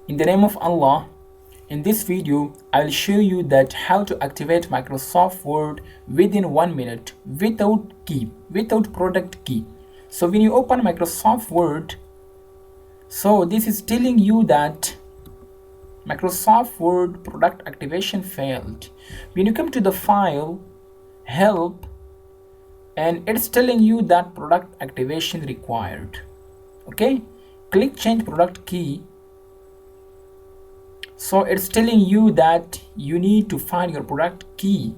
In the name of Allah, in this video, I will show you that how to activate Microsoft Word within 1 minute without key, without product key. So when you open Microsoft Word, so this is telling you that Microsoft Word product activation failed. When you come to the file, help, and it's telling you that product activation required. Okay, click change product key. So it's telling you that you need to find your product key.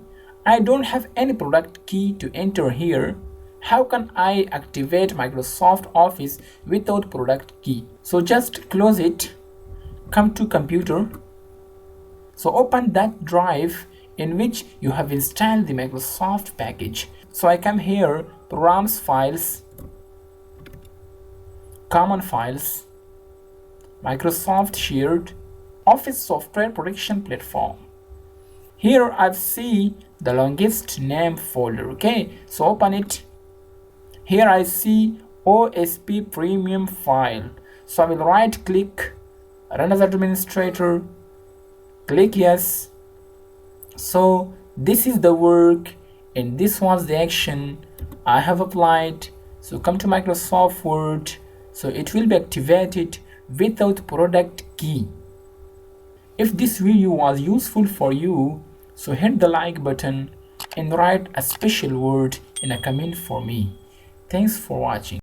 I don't have any product key to enter here. How can I activate Microsoft Office without product key? So just close it, come to computer. So open that drive in which you have installed the Microsoft package. So I come here, programs files, common files, Microsoft shared, Office Software Protection Platform. Here I see the longest name folder. Okay, so open it. Here I see OSP premium file. So I will right click, run as administrator, click yes. So this is the work and this was the action I have applied. So come to Microsoft Word. So it will be activated without product key. If this video was useful for you, so hit the like button and write a special word in a comment for me. Thanks for watching.